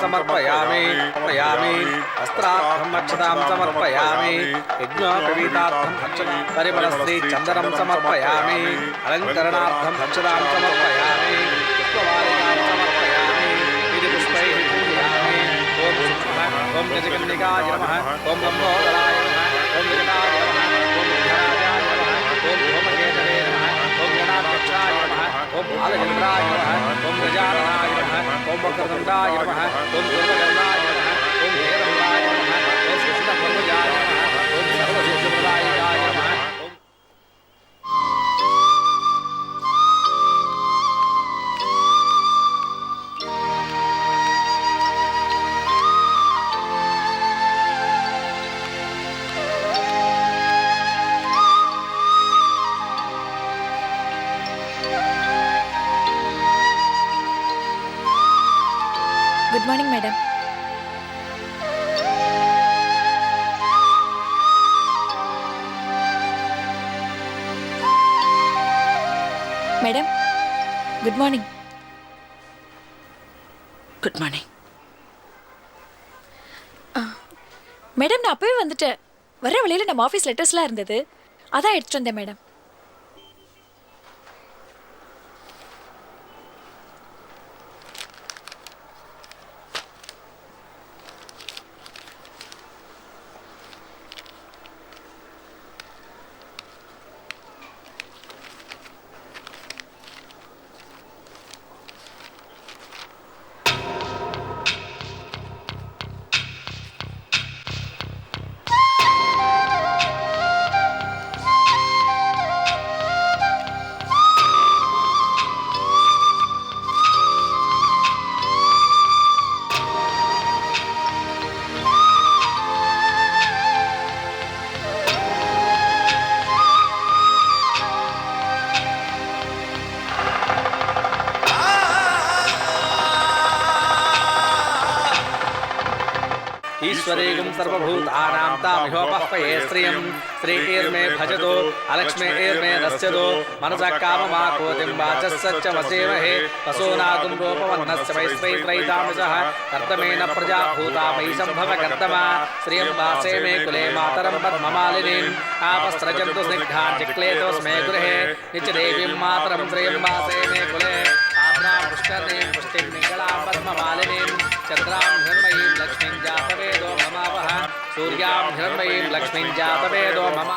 समर्पयामि समर्पयामि, वस्त्रार्थं अक्षतां समर्पयामि, यज्ञोपवीतार्थं अक्षतां परिमलश्री चन्दनं समर्पयामि, अलङ्करणार्थं अक्षतां समर्पयामि, पुष्पमालिकां समर्पयामि, विधिपुष्पैः पूजयामि। ओम नमः, ओम गजकन्निकाय नमः, ओम लम्बोदराय नमः, ओम विकटाय नमः, ओम विघ्नराजाय नमः, ओम धूमकेतवे नमः, ओम गणाध्यक्षाय नमः, ओम बालचन्द्राय नमः, ओम गजाननाय नमः, ओम वक्रतुण्डाय नमः, ओम दुर्गगणाय नमः, ओम हेरम्बाय नमः, ओम सुषितपर्वजाय नमः, ओम सर्वसिद्धिप्रदायकाय नमः। Good morning madam. Madam good morning. Good morning. Madam நான் அப்பவே வந்துட்டேன். வர வழியில் நம்ம ஆஃபீஸ் லெட்டர்ஸ்லாம் இருந்தது, அதான் எடுத்துட்டு வந்தேன் மேடம். ईश्वरेगं सर्वभूतानां तामिहोपह्वये श्रियं श्रीर्मे भजतो अलक्ष्मीर्मे नश्यतो मनसा काममाकोतिं वाचः सच्चमसेमहे वसोनागुं रूपवन्नस्य वैश्वैत्रैतामिषः कर्तमेन प्रजा भूता मयि सम्भव कर्तमा श्रियं वासे मे कुले मातरं पद्ममालिनीम् आपस्रजन्तु स्निग्धान् चिक्लेतोऽस्मे गृहे नित्यदेवीं मातरं श्रियं वासे मे कुले आभ्रां पुष्करणीं पुष्टिं निगलां पद्ममालिनीं चन्द्रां हिरण्मयीं लक्ष्मीं जातवेदो ममावह सूर्यां हिरण्मयीं लक्ष्मीं जातवेदो मम।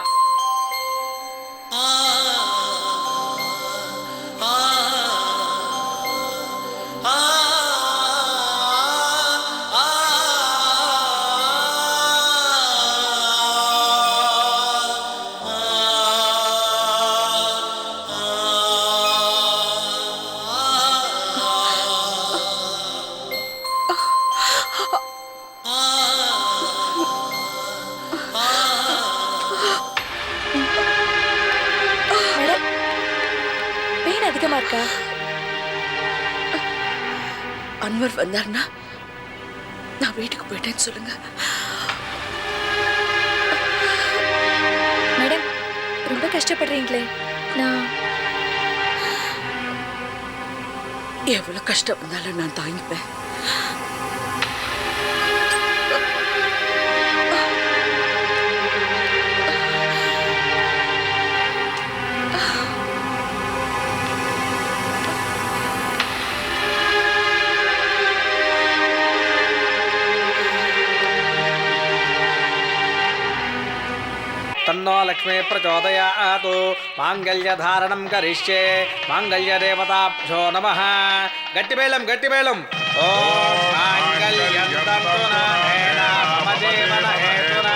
அதிகமா இருக்கா? அன்வர் வந்தார்னா நான் வீட்டுக்கு போயிட்டேன்னு சொல்லுங்க. கஷ்டப்படுறீங்களே. நான் எவ்வளவு கஷ்டம் வந்தாலும் நான் தாங்கிப்பேன். तन्नो लक्ष्मी प्रचोदयातु मांगल्यधारणं करिष्ये मांगल्यदेवताभ्यो नमः गट्टिमेळं ओम मांगल्यं तन्तुना हेना मम जीवन हेतुना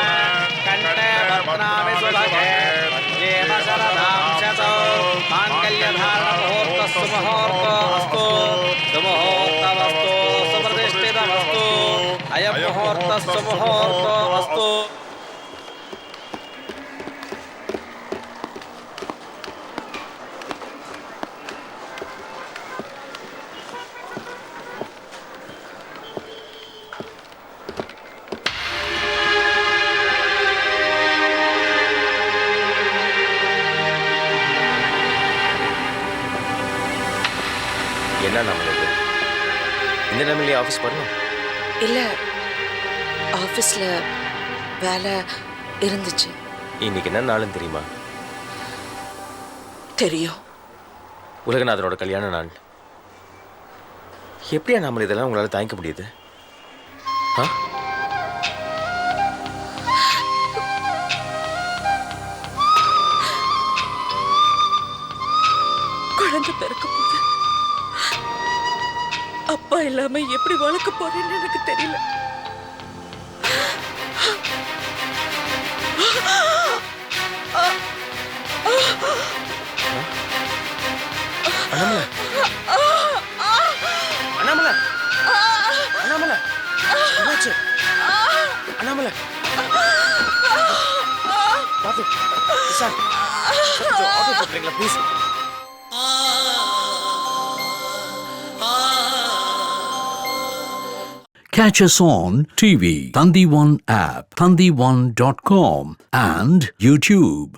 कण्ठे भद्रामि सुभगे जीव शरदां शतौ मांगल्यधारणमुहूर्तस्तु मुहूर्तोऽस्तु सुमुहूर्तमस्तु सुप्रतिष्ठितमस्तु अयं मुहूर्तस्तु मुहूर्तोऽस्तु. என்ன நம்மளுக்கு இந்த நேரமில்லையே ஆஃபீஸ் பண்ணணும்? இல்ல, ஆபீஸ்ல வேலை இருந்துச்சு. இன்னைக்கு என்ன நாளுன்னு தெரியுமா? தெரியும். உலகநாதனோட கல்யாண நாள். எப்படியா நாம இதெல்லாம் உங்களால தாங்கிக்க முடியுது? குழந்தை பிறக்க போது அப்பா இல்லாம எப்படி வளர்க்க போறேன்னு எனக்கு தெரியல. அண்ணாமலை, அண்ணாமலை, என்னாச்சு? அண்ணாமலை, பாத்து சார், ஆட்டோ போட்டுறீங்களா please? Catch us on TV, Thandivan app, thandivan.com and YouTube.